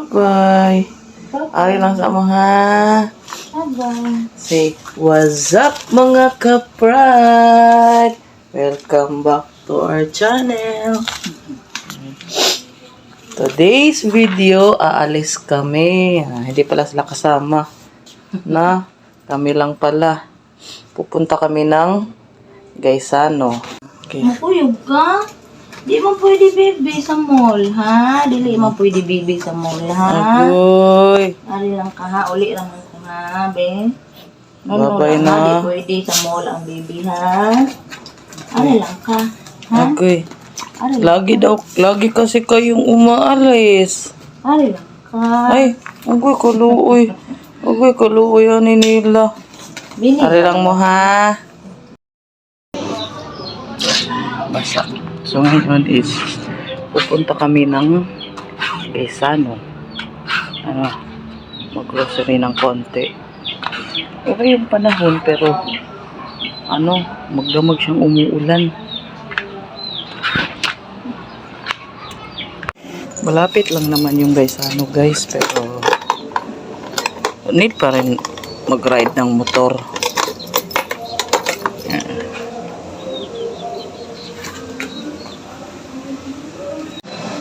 Bye-bye. Ari lang sa mga. Bye-bye. Say, what's up mga kaprad? Welcome back to our channel. Today's video, aalis kami. Hindi pala sila kasama. Kami lang pala. Pupunta kami ng Gaisano. Okay. Mapuyog ka? Di mo pwede bibi sa mall, ha? Dili mo pwede bibi sa mall, ha? Agoy. Ari lang ka, ha? Uli lang ko, ha, be? Babay Di na. pwede sa mall ang bibi, ha? Ari lang ka, ha? Okay. Ari lang, Lagi kasi kayong umaalis. ari lang ka. Ay, agoy kaluoy. Agoy kaluoy ani nila. Bini. Ari lang mo ha. Basa. So ngayon is pupunta kami ng Gaisano. Mag-grocery ng konti. Okay yung panahon pero magdamag siyang umuulan. Malapit lang naman yung Gaisano guys pero need pa rin mag-ride ng motor.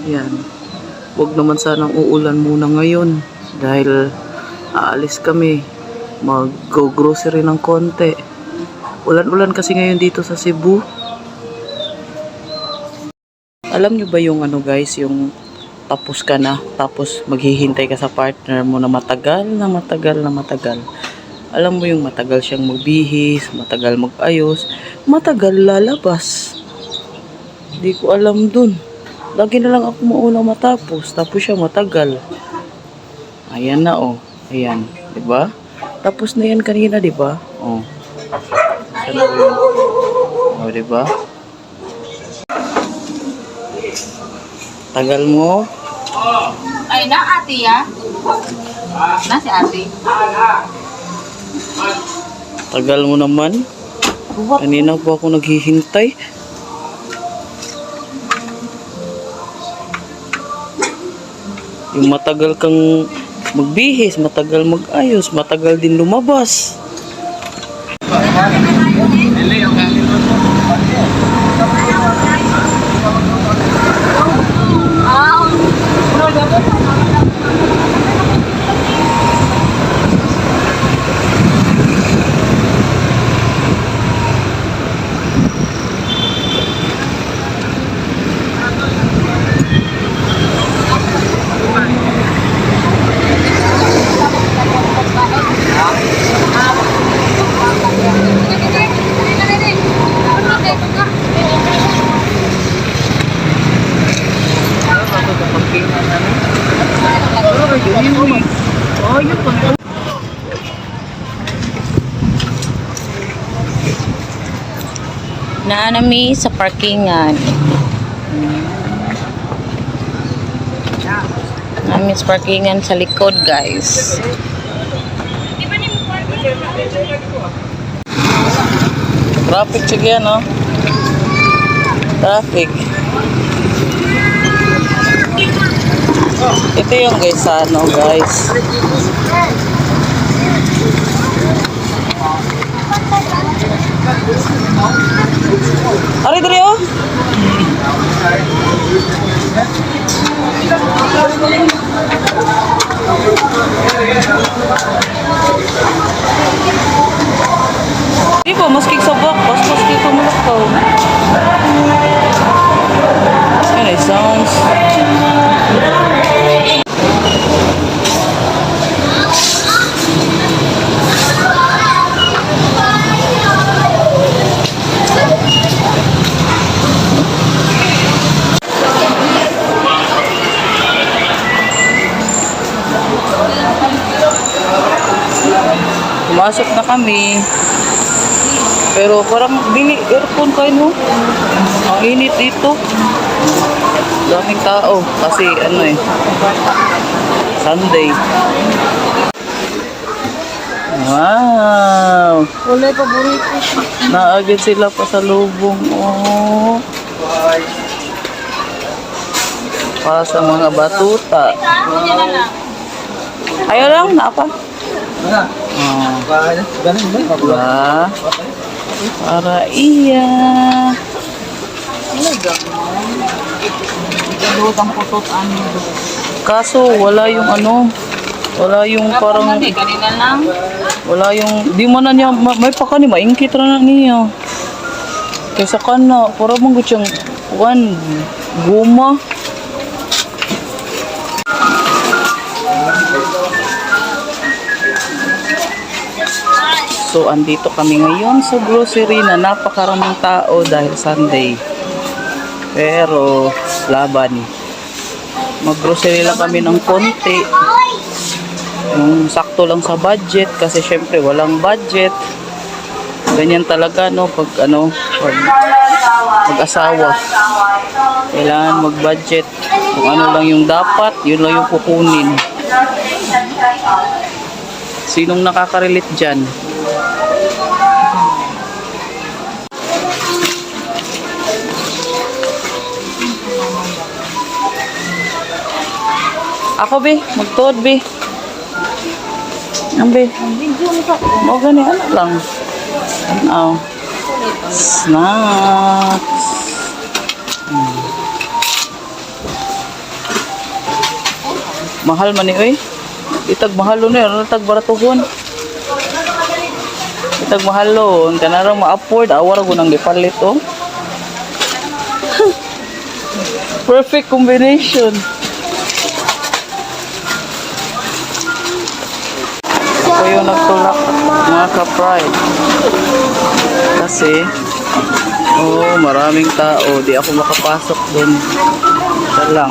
Yan. Huwag naman sanang uulan muna ngayon dahil aalis kami mag-grocery ng konti. Ulan-ulan kasi ngayon dito sa Cebu. Alam nyo ba yung guys, yung tapos ka na, tapos maghihintay ka sa partner mo na matagal. Alam mo yung matagal siyang magbihis, matagal mag-ayos, matagal lalabas. Hindi ko alam dun. Lagi na lang ako mauna matapos, tapos siya matagal. Ayan na Ayan, 'di ba? Tapos na yan kanina, 'di ba? Sana yun. 'Di ba? Tagal mo. Ay, na ate, ya? Na si ate? Tagal mo naman. Kanina pa ako naghihintay. Yung matagal kang magbihis, matagal mag-ayos, matagal din lumabas. Naanami sa parkingan. Namin sa parkingan sa likod, guys. Traffic sige yan, Traffic. Ito yung Gaisano, guys. Ari diri Di ba maskik sa bakbas, maskik sa malakaw. And it sounds pumasok na kami. Pero parang dili aircon kayo, no? Ang init dito. Daming tao kasi Sunday. Wow! Wala paborito. Naagad sila pa sa lubong. Para sa mga batuta. Ayaw lang, napa. Diba? Para iya. Lutang putot ano. Kaso wala yung ano, wala yung parang, Kanina lang. wala yung, di man na niya, may pa ka ni, maingkit ra na niya. Kaysa ka na, para mong gutsang, guma. So, andito kami ngayon sa grocery na napakaraming tao dahil Sunday. Pero, laban. Mag-grocery lang kami ng konti. Yung sakto lang sa budget kasi syempre walang budget. Ganyan talaga no pag mag-asawa. Kailangan mag-budget. Kung ano lang yung dapat, yun lang yung kukunin. Sinong nakaka-relate dyan? Ako, be. Magtuod, be. Ang, be. Mo gani, ano lang. Ano? Snacks. Mahal man ni, oy. Itag mahalo na yun. Itag baratuhon. Itag mahalo. Ang kanarang ma-afford. Awar ko nang gipalit, oh. Perfect combination. Ako yung nagtulak mga ka-pride kasi maraming tao, di ako makapasok dun. Ito lang.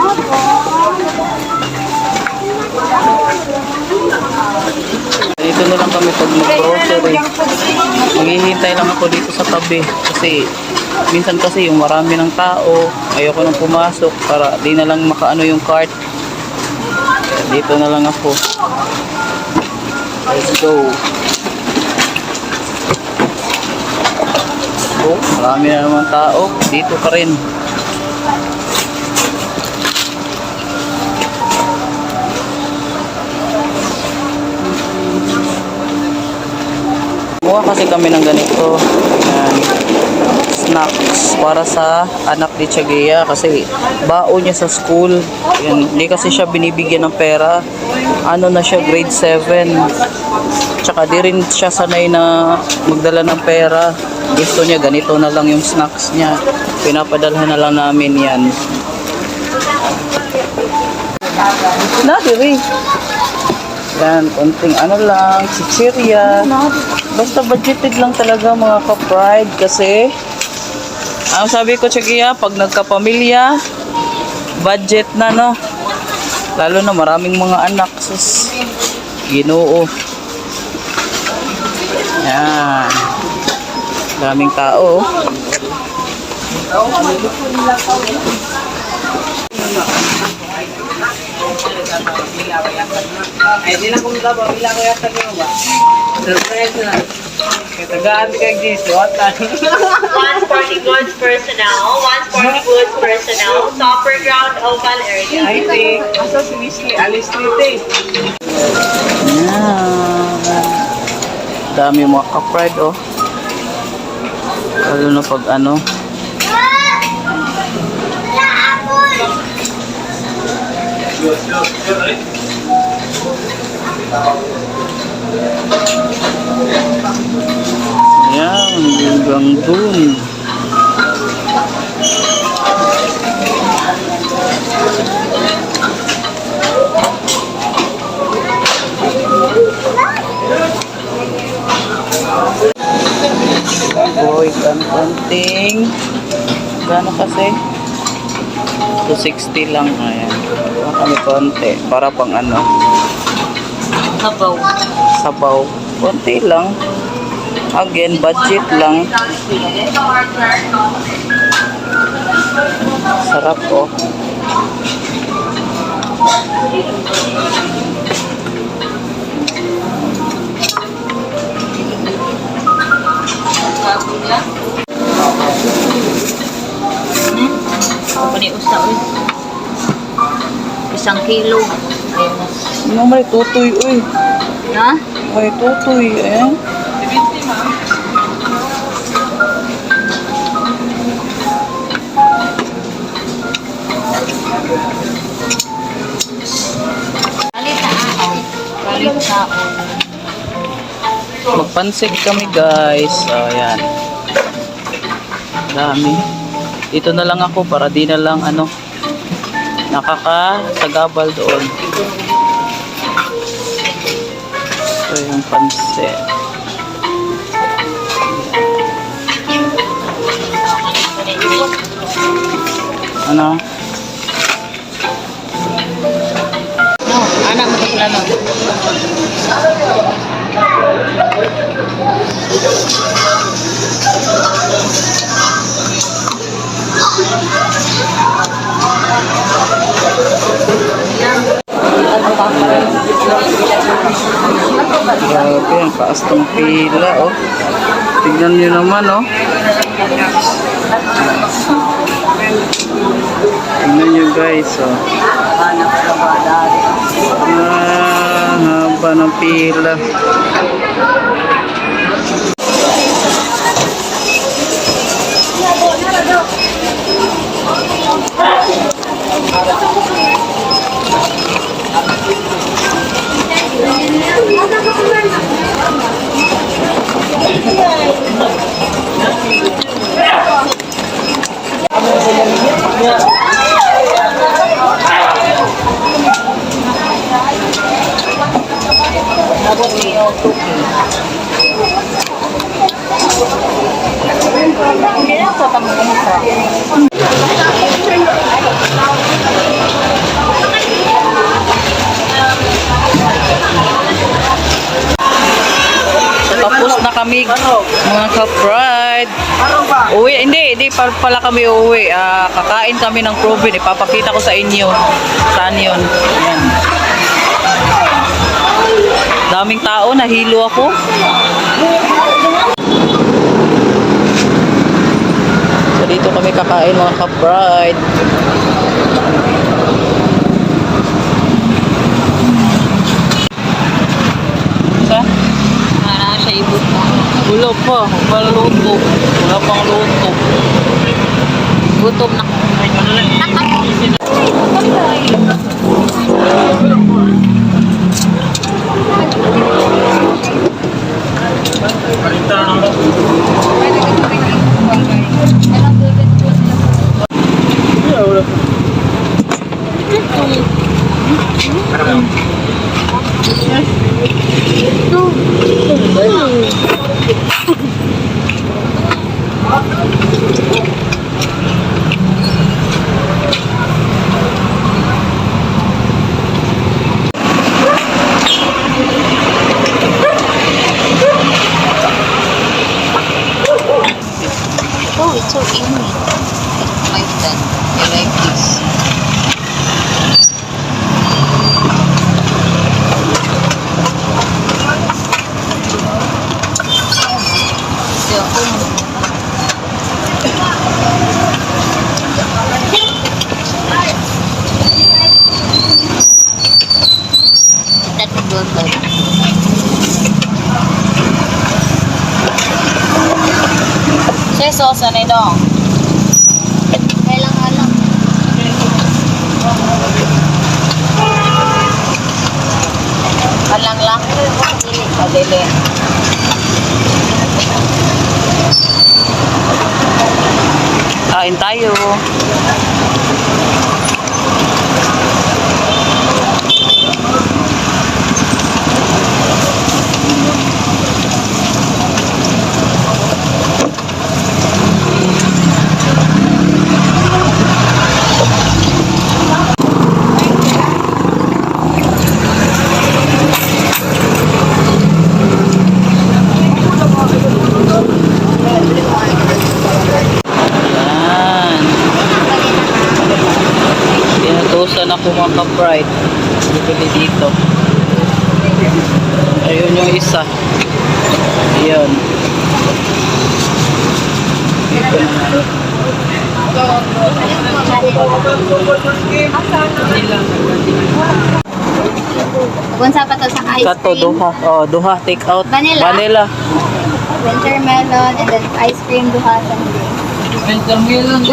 Dito na lang kami pag mag-grocery. Maghihintay lang ako dito sa tabi kasi minsan kasi yung marami ng tao, ayoko nang pumasok para di na lang makaano yung cart. Dito na lang ako. Let's go. Marami na naman tao. Dito ka rin. Kuha kasi kami ng ganito. Yan. Snacks para sa anak ni Tiagia kasi baon niya sa school. Yan. Hindi kasi siya binibigyan ng pera. Ano na siya, grade 7. Tsaka di rin siya sanay na magdala ng pera. Gusto niya ganito na lang yung snacks niya. Pinapadalhan na lang namin yan. Na, diri. Yan, konting ano lang, chichirya. Basta budgeted lang talaga mga ka-pride kasi ang sabi ko, Tiagia, pag nagkapamilya, budget na, no? Lalo na maraming mga anak. Sus, Ginoo. Yan. Daming tao. Hindi na kung dapat bila ko yata nyo ba? Surprise na. Tagaan kay dito. One sporting goods personnel, one sporting goods personnel, Topper Ground Oval area. I think, asa si Wesley, alis nito Yan. Dami mga ka-pride, oh. Lalo na pag ano. Yan, hanggang dun. Boy, konting. Gano kasi? 260 lang. Ayan. Kami konti. Para pang ano? Sabaw. Sabaw. Konti lang. Again, budget lang. Sarap, oh. Ako ni usa uy. isang kilo. Ano may tutoy, uy. Ha? May tutoy, eh. Magpansit kami guys. So, ayan. Dami. Dito na lang ako para di na lang ano nakakasagabal doon. So, yung pansit. Ano? No, anak mo sa no. Grabe, ang taas ng pila, oh. Tignan nyo naman, oh. Tignan nyo guys, oh. Haba ng pila. Tapos na kami mga ka-pride. Uwi, hindi pala kami uuwi. Kakain kami ng proven. Ipapakita ko sa inyo. Saan yun? Ayan. Daming tao, nahilo ako. So dito kami kakain mga ka-pride. Sa? Para siya ibot mo. Wala pa. Wala luto. Wala pang luto. Gutom na. Oh, it's so easy. My friend, I like this. That's good. Sauce na dong. Halang-halang. Halang lang. Dili. Kain tayo. Pinutusan ako mga ka-pride. Bibili dito. Ayun yung isa. Ayun. Dito naman. Bunsa pa to sa ice Kato, cream. duha. Oh, duha, take out. Vanilla? Vanilla. Winter melon and then ice cream duha sundae. 147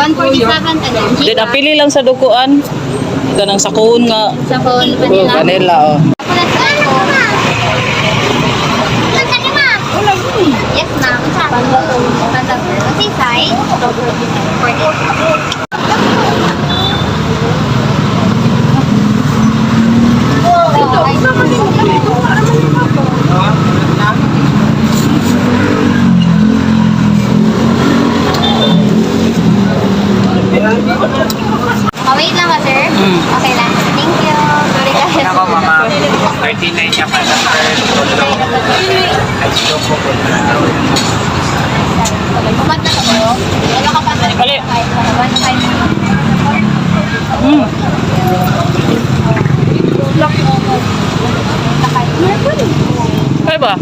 to din. Then, apili lang sa dukuan. Kanang sakuhon nga. Sa phone vanilla. Vanilla, oh. Chocolate mango. Yes, ma'am. Panda. What's your size? 40. Wait lang ba, sir? Okay lang. Thank you. Sorry guys. Ako mga 39 niya pa sa first. Umat na ka bro? Wala ka pa sa Kali. Ay ba?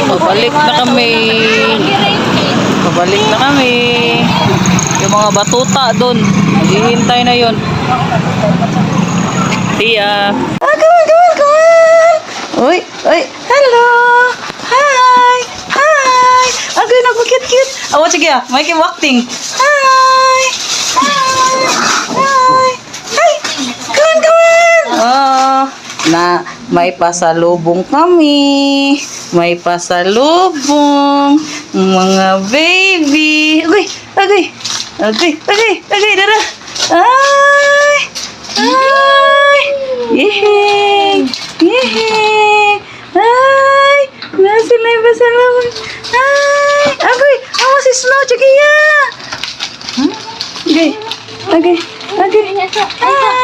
Pabalik na kami. Pabalik na kami. Yung mga batuta doon. Hihintay na yon. Tia. Ah, come on. Uy, uy. Hello. Hi. Hi. Agay, nagmukit-cute. Awa, sige ah. May kim-acting. Hi. Hi. Hi. Hi. Come on. Oh, na may pasalubong kami. May pasalubong. Mga baby. Agay, dara. Ay. Ay. Yehey. Ay. Nasa na yung pasalubong. Ay. Agay. Awa si Snow. Sige ya. Agay. Ay.